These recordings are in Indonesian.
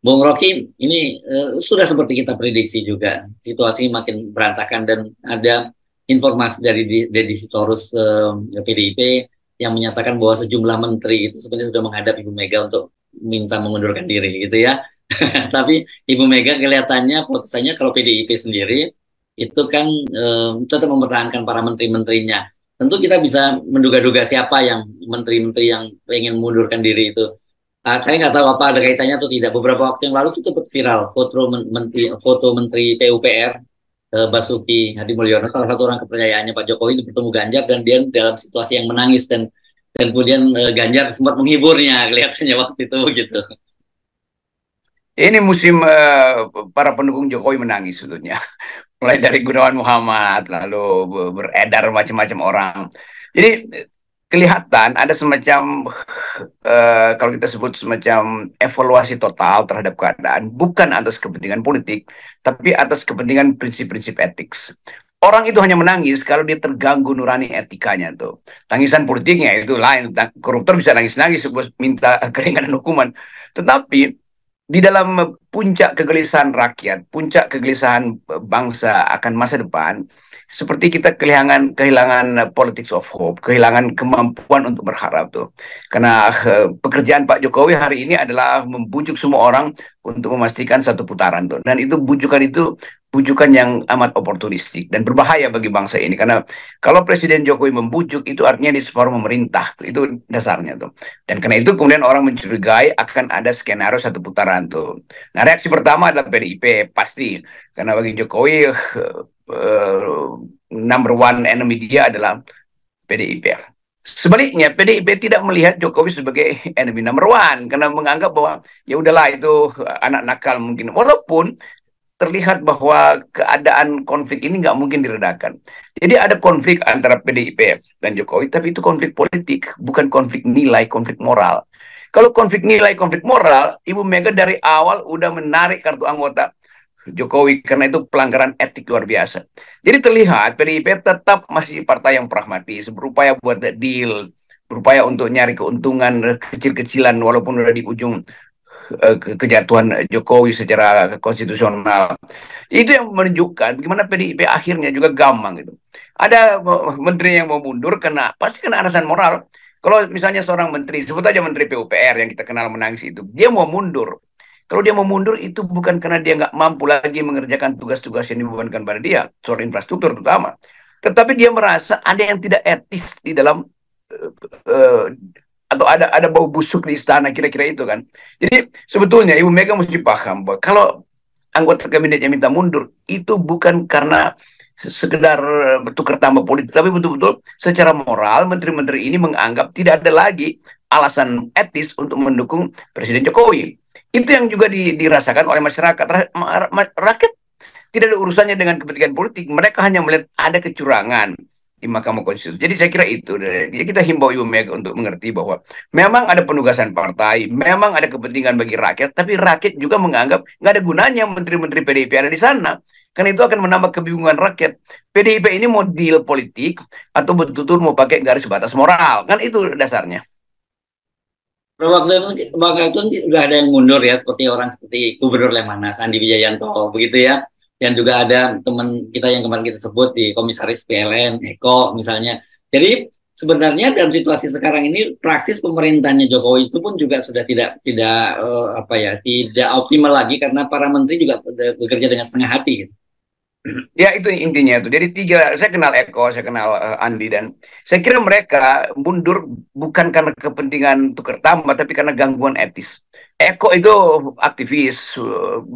Bung Rocky, ini sudah seperti kita prediksi juga, situasi makin berantakan dan ada informasi dari Deddy Sitorus PDIP yang menyatakan bahwa sejumlah menteri itu sebenarnya sudah menghadap Ibu Mega untuk minta mengundurkan diri, gitu ya. Tapi Ibu Mega kelihatannya putusannya kalau PDIP sendiri itu kan tetap mempertahankan para menteri-menterinya. Tentu kita bisa menduga-duga siapa yang menteri-menteri yang pengen mengundurkan diri itu. Saya nggak tahu apa ada kaitannya atau tidak. Beberapa waktu yang lalu itu sempat viral foto menteri PUPR Basuki Hadi Mulyono, salah satu orang kepercayaannya Pak Jokowi itu bertemu Ganjar dan dia dalam situasi yang menangis dan kemudian Ganjar sempat menghiburnya kelihatannya waktu itu gitu. Ini musim para pendukung Jokowi menangis sebetulnya. Mulai dari Gunawan Muhammad, lalu beredar macam-macam orang. Jadi kelihatan ada semacam kalau kita sebut semacam evaluasi total terhadap keadaan, bukan atas kepentingan politik, tapi atas kepentingan prinsip-prinsip etik. Orang itu hanya menangis kalau dia terganggu nurani etikanya tuh. Tangisan politiknya itu lain. Koruptor bisa nangis-nangis minta keringanan hukuman. Tetapi di dalam puncak kegelisahan rakyat, puncak kegelisahan bangsa akan masa depan, seperti kita kehilangan politics of hope, kehilangan kemampuan untuk berharap tuh. Karena pekerjaan Pak Jokowi hari ini adalah membujuk semua orang untuk memastikan satu putaran tuh. Dan itu bujukan yang amat oportunistik dan berbahaya bagi bangsa ini. Karena kalau Presiden Jokowi membujuk itu artinya di separuh memerintah tuh. Itu dasarnya tuh. Dan karena itu kemudian orang mencurigai akan ada skenario satu putaran tuh. Nah, reaksi pertama adalah PDIP pasti karena bagi Jokowi number one enemy dia adalah PDIP. Sebaliknya PDIP tidak melihat Jokowi sebagai enemy number one karena menganggap bahwa ya udahlah itu anak nakal mungkin. Walaupun terlihat bahwa keadaan konflik ini nggak mungkin diredakan. Jadi ada konflik antara PDIP dan Jokowi, tapi itu konflik politik, bukan konflik nilai, konflik moral. Kalau konflik nilai, konflik moral, Ibu Mega dari awal udah menarik kartu anggota Jokowi karena itu pelanggaran etik luar biasa. Jadi terlihat PDIP tetap masih partai yang pragmatis, berupaya buat deal, berupaya untuk nyari keuntungan kecil-kecilan walaupun udah di ujung kejatuhan Jokowi secara konstitusional. Itu yang menunjukkan bagaimana PDIP akhirnya juga gampang gitu. Ada menteri yang mau mundur pasti kena alasan moral. Kalau misalnya seorang menteri, sebut aja menteri PUPR yang kita kenal menangis itu, dia mau mundur. Kalau dia mau mundur itu bukan karena dia nggak mampu lagi mengerjakan tugas-tugas yang dibebankan pada dia, soal infrastruktur terutama. Tetapi dia merasa ada yang tidak etis di dalam uh, atau ada bau busuk di istana kira-kira itu kan. Jadi sebetulnya Ibu Mega mesti paham bahwa kalau anggota kabinetnya minta mundur itu bukan karena sekedar bertukar tambah politik, tapi betul-betul secara moral menteri-menteri ini menganggap tidak ada lagi alasan etis untuk mendukung Presiden Jokowi. Itu yang juga dirasakan oleh masyarakat. Rakyat tidak ada urusannya dengan kepentingan politik. Mereka hanya melihat ada kecurangan di Mahkamah Konstitusi. Jadi saya kira itu. Jadi kita himbau Ibu Mega untuk mengerti bahwa memang ada penugasan partai, memang ada kepentingan bagi rakyat, tapi rakyat juga menganggap nggak ada gunanya menteri-menteri PDIP ada di sana. Karena itu akan menambah kebingungan rakyat. PDIP ini mau deal politik atau betul-betul mau pakai garis batas moral. Kan itu dasarnya. Waktu itu udah ada yang mundur ya, seperti orang seperti Gubernur Lemhanas, Andi Wijayanto, begitu ya. Dan juga ada teman kita yang kemarin kita sebut di Komisaris PLN, Eko misalnya. Jadi sebenarnya dalam situasi sekarang ini praktis pemerintahnya Jokowi itu pun juga sudah tidak apa ya, tidak optimal lagi karena para menteri juga bekerja dengan setengah hati gitu. Ya itu intinya itu. Jadi tiga, saya kenal Eko, saya kenal Andi dan saya kira mereka mundur bukan karena kepentingan tukar tambah, tapi karena gangguan etis. Eko itu aktivis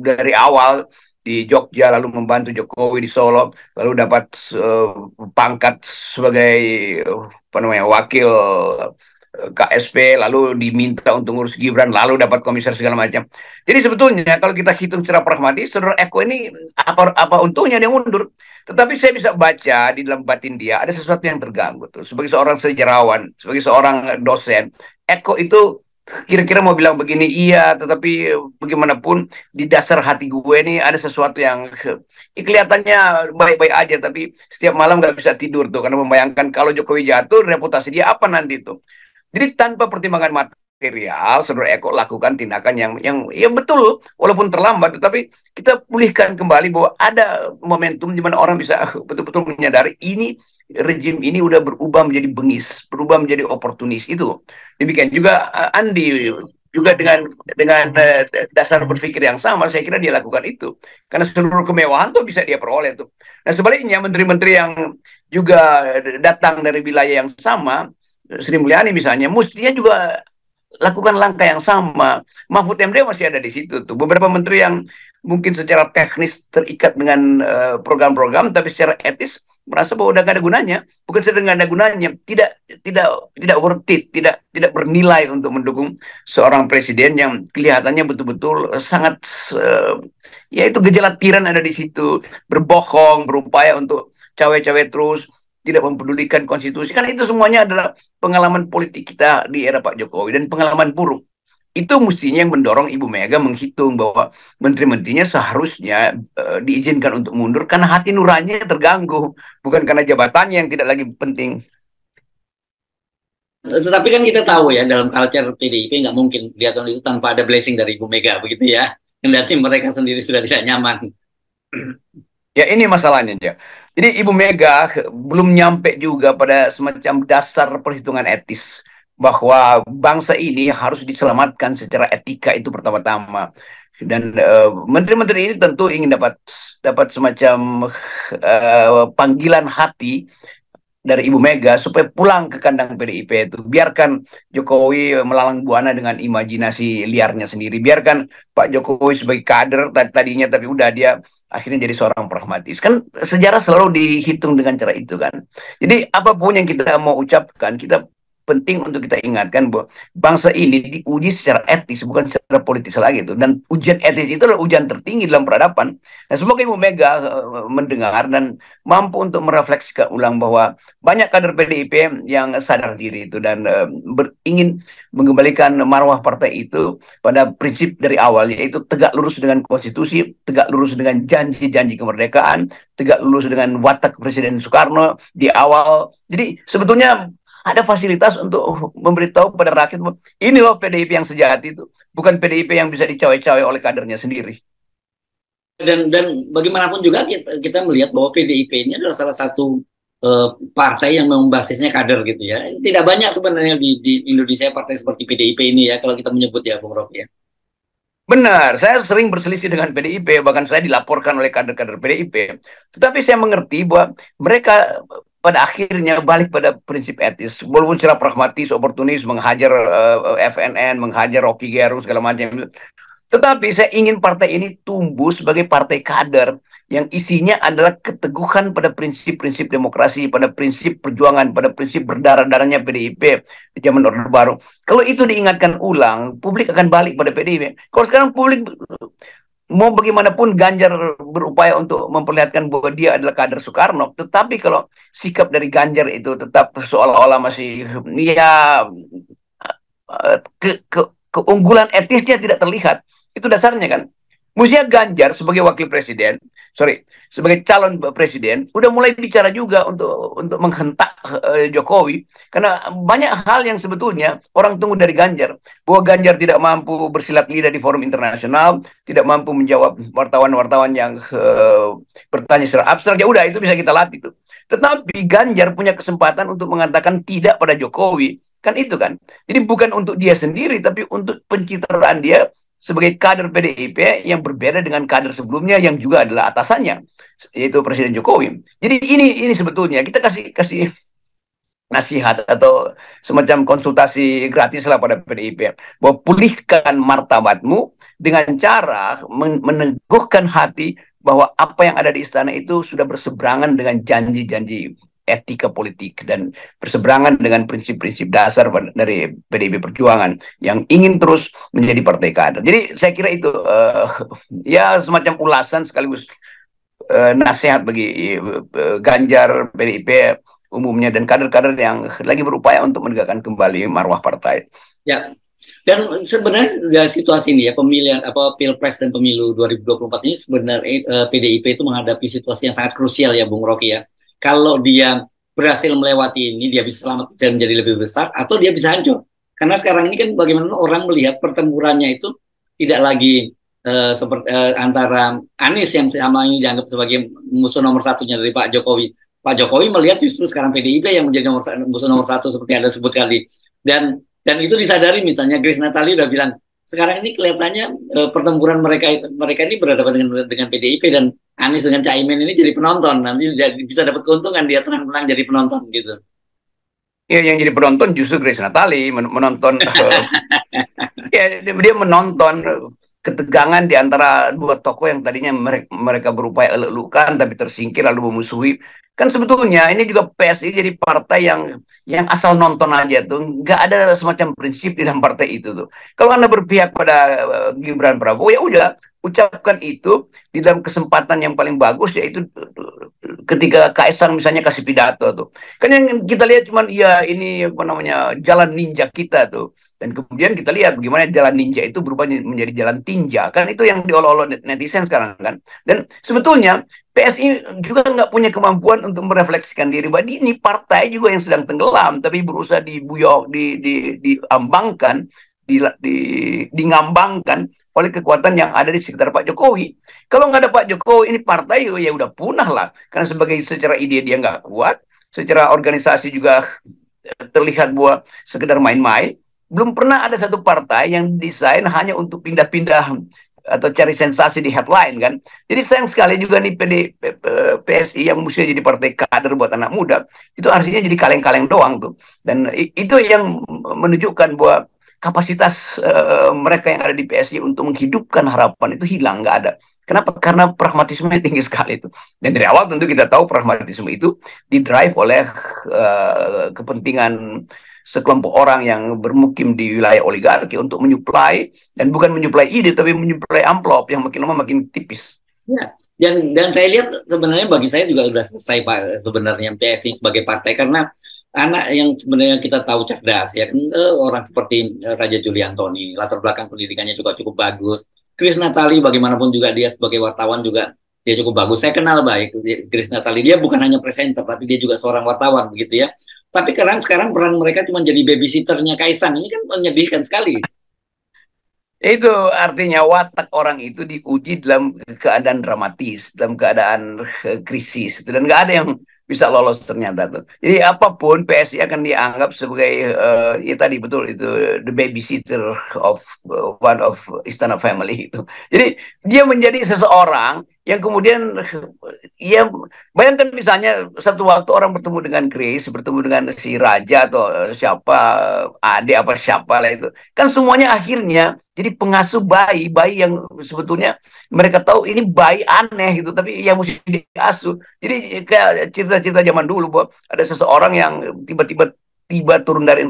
dari awal di Jogja, lalu membantu Jokowi di Solo, lalu dapat pangkat sebagai apa namanya wakil KSP, lalu diminta untuk ngurus Gibran, lalu dapat komisar segala macam. Jadi sebetulnya kalau kita hitung secara pragmatis, saudara Eko ini apa untungnya dia mundur. Tetapi saya bisa baca di dalam batin dia ada sesuatu yang terganggu tuh. Sebagai seorang sejarawan, sebagai seorang dosen, Eko itu kira-kira mau bilang begini, iya, tetapi bagaimanapun di dasar hati gue nih ada sesuatu yang kelihatannya baik-baik aja, tapi setiap malam nggak bisa tidur tuh karena membayangkan kalau Jokowi jatuh, reputasi dia apa nanti tuh. Jadi tanpa pertimbangan matang material, Saudara Eko lakukan tindakan yang betul, walaupun terlambat, tetapi kita pulihkan kembali bahwa ada momentum di mana orang bisa betul-betul menyadari ini rejim ini udah berubah menjadi bengis, berubah menjadi oportunis itu. Demikian juga Andi juga dengan dasar berpikir yang sama, saya kira dia lakukan itu karena seluruh kemewahan tuh bisa dia peroleh tuh. Nah sebaliknya menteri-menteri yang juga datang dari wilayah yang sama, Sri Mulyani misalnya, mestinya juga lakukan langkah yang sama. Mahfud MD masih ada di situ tuh. Beberapa menteri yang mungkin secara teknis terikat dengan program-program, tapi secara etis merasa bahwa udah gak ada gunanya. Bukan sedang gak ada gunanya, tidak worth it, tidak bernilai untuk mendukung seorang presiden yang kelihatannya betul-betul sangat ya itu gejala tiran ada di situ, berbohong, berupaya untuk cawe-cawe terus, tidak mempedulikan konstitusi. Kan itu semuanya adalah pengalaman politik kita di era Pak Jokowi dan pengalaman buruk. Itu mestinya yang mendorong Ibu Mega menghitung bahwa menteri-menterinya seharusnya diizinkan untuk mundur karena hati nuraninya terganggu, bukan karena jabatannya yang tidak lagi penting. Tetapi kan kita tahu ya, dalam culture PDIP nggak mungkin dia tahun itu tanpa ada blessing dari Ibu Mega, begitu ya. Kendati mereka sendiri sudah tidak nyaman. Ya ini masalahnya ya. Jadi Ibu Mega belum nyampe juga pada semacam dasar perhitungan etis bahwa bangsa ini harus diselamatkan secara etika itu pertama-tama. Dan menteri-menteri ini tentu ingin dapat semacam panggilan hati dari Ibu Mega supaya pulang ke kandang PDIP itu. Biarkan Jokowi melalang buana dengan imajinasi liarnya sendiri. Biarkan Pak Jokowi sebagai kader tadinya, tapi udah dia akhirnya jadi seorang pragmatis. Kan sejarah selalu dihitung dengan cara itu kan. Jadi apapun yang kita mau ucapkan, kita penting untuk kita ingatkan bahwa bangsa ini diuji secara etis, bukan secara politis lagi itu. Dan ujian etis itu adalah ujian tertinggi dalam peradaban. Nah, semoga Ibu Mega mendengar dan mampu untuk merefleksikan ulang bahwa banyak kader PDIP yang sadar diri itu dan ingin mengembalikan marwah partai itu pada prinsip dari awal, yaitu tegak lurus dengan konstitusi, tegak lurus dengan janji-janji kemerdekaan, tegak lurus dengan watak Presiden Soekarno di awal. Jadi sebetulnya ada fasilitas untuk memberitahu kepada rakyat ini loh PDIP yang sejati itu, bukan PDIP yang bisa dicawe-cawe oleh kadernya sendiri. Dan bagaimanapun juga kita melihat bahwa PDIP ini adalah salah satu partai yang memang basisnya kader gitu ya. Tidak banyak sebenarnya di Indonesia partai seperti PDIP ini ya, kalau kita menyebut ya Bung Rocky ya. Benar, saya sering berselisih dengan PDIP, bahkan saya dilaporkan oleh kader-kader PDIP. Tetapi saya mengerti bahwa mereka pada akhirnya balik pada prinsip etis. Walaupun secara pragmatis, oportunis, menghajar FNN, menghajar Rocky Gerung, segala macam. Tetapi saya ingin partai ini tumbuh sebagai partai kader yang isinya adalah keteguhan pada prinsip-prinsip demokrasi, pada prinsip perjuangan, pada prinsip berdarah-darahnya PDIP di zaman Orde Baru. Kalau itu diingatkan ulang, publik akan balik pada PDIP. Kalau sekarang publik mau bagaimanapun Ganjar berupaya untuk memperlihatkan bahwa dia adalah kader Soekarno, tetapi kalau sikap dari Ganjar itu tetap seolah-olah masih ya keunggulan etisnya tidak terlihat, itu dasarnya kan. Mestinya Ganjar sebagai wakil presiden, sebagai calon presiden, udah mulai bicara juga untuk menghentak Jokowi, karena banyak hal yang sebetulnya orang tunggu dari Ganjar, bahwa Ganjar tidak mampu bersilat lidah di forum internasional, tidak mampu menjawab wartawan-wartawan yang bertanya secara abstrak, ya udah itu bisa kita latih tuh. Tetapi Ganjar punya kesempatan untuk mengatakan tidak pada Jokowi, kan itu kan. Jadi bukan untuk dia sendiri, tapi untuk pencitraan dia sebagai kader PDIP yang berbeda dengan kader sebelumnya yang juga adalah atasannya, yaitu Presiden Jokowi. Jadi ini sebetulnya kita kasih nasihat atau semacam konsultasi gratis lah pada PDIP, bahwa pulihkan martabatmu dengan cara meneguhkan hati bahwa apa yang ada di istana itu sudah berseberangan dengan janji-janji etika politik dan berseberangan dengan prinsip-prinsip dasar dari PDIP Perjuangan yang ingin terus menjadi partai kader. Jadi saya kira itu ya semacam ulasan sekaligus nasihat bagi Ganjar, PDIP umumnya dan kader-kader yang lagi berupaya untuk menegakkan kembali marwah partai. Ya. Dan sebenarnya situasi ini ya, pemilihan Pilpres dan Pemilu 2024 ini sebenarnya PDIP itu menghadapi situasi yang sangat krusial ya Bung Rocky ya. Kalau dia berhasil melewati ini, dia bisa selamat dan menjadi lebih besar, atau dia bisa hancur. Karena sekarang ini kan bagaimana orang melihat pertempurannya itu tidak lagi seperti antara Anies yang selama ini dianggap sebagai musuh nomor satunya dari Pak Jokowi. Pak Jokowi melihat justru sekarang PDIP yang menjadi musuh nomor satu seperti Anda sebut tadi. Dan itu disadari, misalnya Grace Natali udah bilang sekarang ini kelihatannya pertempuran mereka ini berhadapan dengan PDIP, dan Anies dengan Caimin ini jadi penonton, nanti bisa dapat keuntungan, dia tenang-tenang jadi penonton gitu. Ya, yang jadi penonton justru Grace Natali menonton ya, dia menonton ketegangan di antara dua tokoh yang tadinya mereka berupaya elok-elukan tapi tersingkir lalu memusuhi. Kan sebetulnya ini juga PSI jadi partai yang asal nonton aja tuh, nggak ada semacam prinsip di dalam partai itu tuh. Kalau Anda berpihak pada Gibran Prabowo, ya udah ucapkan itu di dalam kesempatan yang paling bagus, yaitu ketika Kaisang misalnya kasih pidato tuh. Kan yang kita lihat cuman ya ini apa namanya jalan ninja kita tuh. Dan kemudian kita lihat bagaimana jalan ninja itu berubah menjadi jalan tinja. Kan itu yang diolok-olok netizen sekarang kan. Dan sebetulnya PSI juga nggak punya kemampuan untuk merefleksikan diri bahwa ini partai juga yang sedang tenggelam, tapi berusaha dibuyok, diambangkan, ngambangkan oleh kekuatan yang ada di sekitar Pak Jokowi. Kalau nggak ada Pak Jokowi, ini partai ya udah punah lah. Karena sebagai secara ide dia nggak kuat, secara organisasi juga terlihat bahwa sekedar main-main. Belum pernah ada satu partai yang desain hanya untuk pindah-pindah atau cari sensasi di headline kan. Jadi sayang sekali juga nih PSI yang mesti jadi partai kader buat anak muda, itu artinya jadi kaleng-kaleng doang tuh. Dan itu yang menunjukkan bahwa kapasitas mereka yang ada di PSI untuk menghidupkan harapan itu hilang, nggak ada. Kenapa? Karena pragmatisme tinggi sekali itu. Dan dari awal tentu kita tahu pragmatisme itu didrive oleh kepentingan sekelompok orang yang bermukim di wilayah oligarki untuk menyuplai, dan bukan menyuplai ide tapi menyuplai amplop yang makin lama makin tipis. Ya, dan saya lihat sebenarnya bagi saya juga sudah selesai Pak sebenarnya PSI sebagai partai, karena anak yang sebenarnya kita tahu cerdas ya kan, orang seperti Raja Juli Antoni, latar belakang pendidikannya juga cukup bagus. Grace Natali bagaimanapun juga dia sebagai wartawan juga dia cukup bagus. Saya kenal baik Grace Natali, dia bukan hanya presenter tapi dia juga seorang wartawan begitu ya. Tapi sekarang peran mereka cuma jadi babysitternya Kaisang. Ini kan menyedihkan sekali. Itu artinya watak orang itu diuji dalam keadaan dramatis, dalam keadaan krisis. Dan nggak ada yang bisa lolos ternyata tuh. Jadi apapun PSI akan dianggap sebagai ya tadi betul itu the babysitter of one of Istana Family itu. Jadi dia menjadi seseorang yang kemudian ya bayangkan misalnya satu waktu orang bertemu dengan Grace, bertemu dengan si Raja atau siapa Ade apa siapa lah itu. Kan semuanya akhirnya jadi pengasuh bayi yang sebetulnya mereka tahu ini bayi aneh gitu, tapi yang mesti diasuh. Jadi kayak cerita-cerita zaman dulu bahwa ada seseorang yang tiba turun dari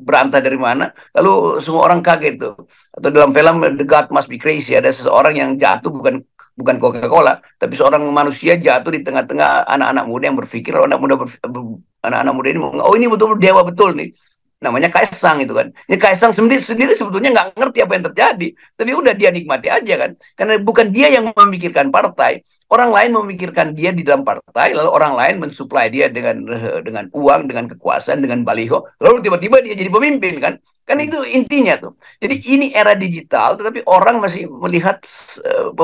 berantah dari mana, lalu semua orang kaget tuh. Atau dalam film The God Must Be Crazy ada seseorang yang jatuh bukan Coca-Cola, tapi seorang manusia jatuh di tengah-tengah anak-anak muda yang berpikir, anak-anak muda ini, oh ini betul dewa betul nih. Namanya Kaisang itu kan. Ya Kaisang sendiri sebetulnya nggak ngerti apa yang terjadi, tapi udah dia nikmati aja kan. Karena bukan dia yang memikirkan partai, orang lain memikirkan dia di dalam partai, lalu orang lain mensuplai dia dengan uang, dengan kekuasaan, dengan baliho, lalu tiba-tiba dia jadi pemimpin kan. Kan itu intinya tuh. Jadi ini era digital, tetapi orang masih melihat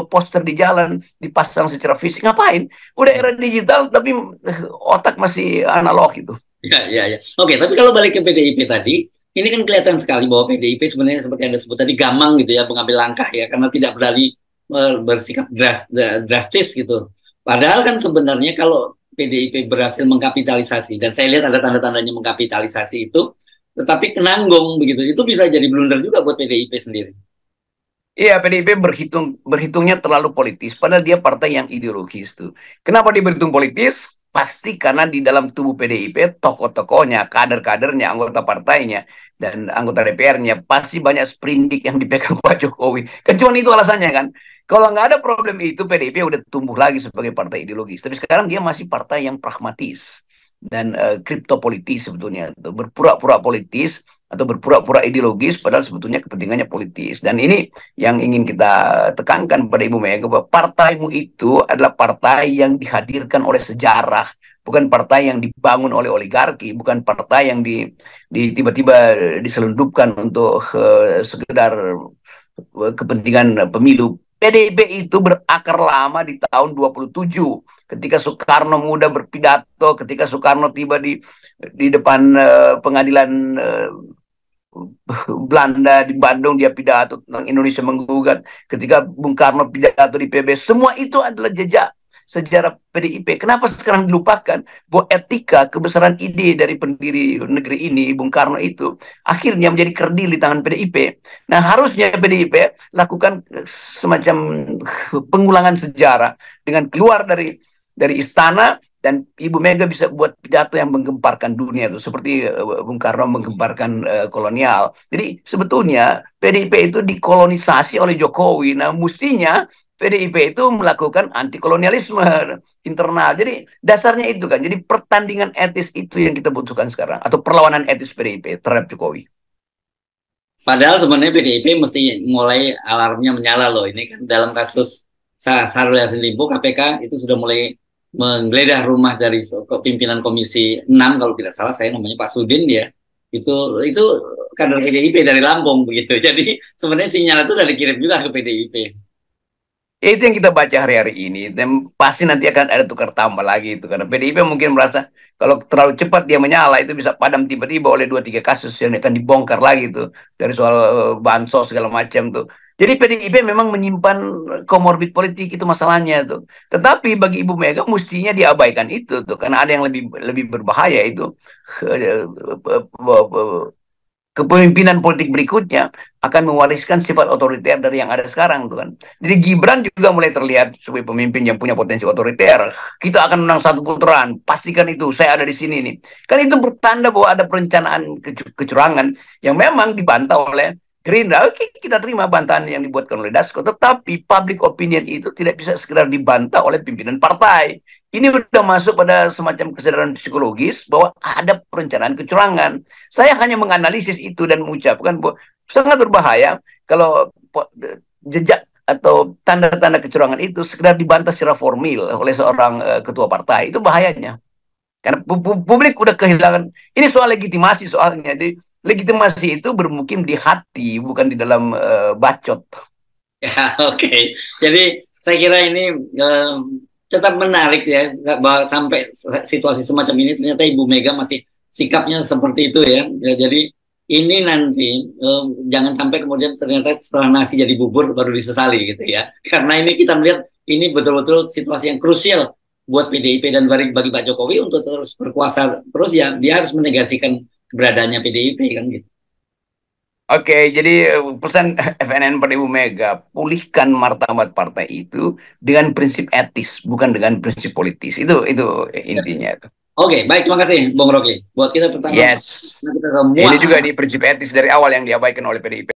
poster di jalan dipasang secara fisik. Ngapain? Udah era digital, tapi otak masih analog gitu. Ya. Oke, tapi kalau balik ke PDIP tadi, ini kan kelihatan sekali bahwa PDIP sebenarnya seperti Anda sebut tadi gamang gitu ya, mengambil langkah ya, karena tidak berani bersikap drastis gitu. Padahal kan sebenarnya kalau PDIP berhasil mengkapitalisasi, dan saya lihat ada tanda-tandanya mengkapitalisasi itu, tetapi kenanggung begitu, itu bisa jadi blunder juga buat PDIP sendiri. Iya, PDIP berhitungnya terlalu politis, padahal dia partai yang ideologis tuh. Kenapa dia berhitung politis? Pasti karena di dalam tubuh PDIP, tokoh-tokohnya, kader-kadernya, anggota partainya, dan anggota DPR-nya, pasti banyak sprindik yang dipegang Pak Jokowi. Kan cuma itu alasannya kan. Kalau nggak ada problem itu, PDIP udah tumbuh lagi sebagai partai ideologis. Tapi sekarang dia masih partai yang pragmatis dan kriptopolitis sebetulnya. Berpura-pura politis atau berpura-pura ideologis, padahal sebetulnya kepentingannya politis. Dan ini yang ingin kita tekankan pada Ibu Mega, bahwa partaimu itu adalah partai yang dihadirkan oleh sejarah, bukan partai yang dibangun oleh oligarki, bukan partai yang tiba-tiba diselundupkan untuk sekedar kepentingan pemilu. PDIP itu berakar lama di tahun 27 ketika Soekarno muda berpidato, ketika Soekarno tiba di depan pengadilan Belanda di Bandung, dia pidato tentang Indonesia menggugat, ketika Bung Karno pidato di PB, semua itu adalah jejak sejarah PDIP. Kenapa sekarang dilupakan bahwa etika kebesaran ide dari pendiri negeri ini, Bung Karno itu, akhirnya menjadi kerdil di tangan PDIP. Nah, harusnya PDIP lakukan semacam pengulangan sejarah dengan keluar dari istana, dan Ibu Mega bisa buat pidato yang menggemparkan dunia itu seperti Bung Karno menggemparkan kolonial. Jadi sebetulnya PDIP itu dikolonisasi oleh Jokowi. Nah, mestinya PDIP itu melakukan anti kolonialisme internal. Jadi dasarnya itu kan. Jadi pertandingan etis itu yang kita butuhkan sekarang, atau perlawanan etis PDIP terhadap Jokowi. Padahal sebenarnya PDIP mesti mulai alarmnya menyala loh. Ini kan dalam kasus Syahrul Yassin Limpo, KPK itu sudah mulai menggeledah rumah dari pimpinan Komisi 6 kalau tidak salah, saya namanya Pak Sudin ya. Itu kader PDIP dari Lampung begitu. Jadi sebenarnya sinyal itu udah dikirim juga ke PDIP. Ya, itu yang kita baca hari-hari ini, dan pasti nanti akan ada tukar tambah lagi itu, karena PDIP mungkin merasa kalau terlalu cepat dia menyala itu bisa padam tiba-tiba oleh 2-3 kasus yang akan dibongkar lagi tuh, dari soal bansos segala macam tuh. Jadi PDIP memang menyimpan komorbid politik, itu masalahnya tuh. Tetapi bagi Ibu Mega mestinya diabaikan itu tuh, karena ada yang lebih lebih berbahaya itu. Kepemimpinan politik berikutnya akan mewariskan sifat otoriter dari yang ada sekarang tuh kan. Jadi Gibran juga mulai terlihat sebagai pemimpin yang punya potensi otoriter. Kita akan menang 1 putaran, pastikan itu, saya ada di sini nih. Kan itu bertanda bahwa ada perencanaan kecurangan yang memang dibantah oleh Gerindra. Oke, kita terima bantahan yang dibuatkan oleh Dasko, tetapi public opinion itu tidak bisa sekedar dibantah oleh pimpinan partai. Ini udah masuk pada semacam kesadaran psikologis bahwa ada perencanaan kecurangan. Saya hanya menganalisis itu dan mengucapkan bahwa sangat berbahaya kalau jejak atau tanda-tanda kecurangan itu sekedar dibantah secara formil oleh seorang ketua partai. Itu bahayanya. Karena publik udah kehilangan. Ini soal legitimasi soalnya. Jadi, legitimasi itu bermukim di hati, bukan di dalam bacot. Ya, oke. Jadi saya kira ini tetap menarik ya, bahwa sampai situasi semacam ini ternyata Ibu Mega masih sikapnya seperti itu ya. Jadi ini nanti jangan sampai kemudian ternyata setelah nasi jadi bubur baru disesali gitu ya. Karena ini kita melihat ini betul-betul situasi yang krusial buat PDIP dan bagi Pak Jokowi untuk terus berkuasa terus, ya dia harus menegasikan keberadaannya PDIP kan gitu. Oke, jadi pesan FNN pada Ibu Mega, pulihkan martabat partai itu dengan prinsip etis, bukan dengan prinsip politis. Itu Yes. intinya. Oke, baik, terima kasih Bung Rocky. Buat kita tetap Yes. kita semua Ini juga di prinsip etis dari awal yang diabaikan oleh PDIP.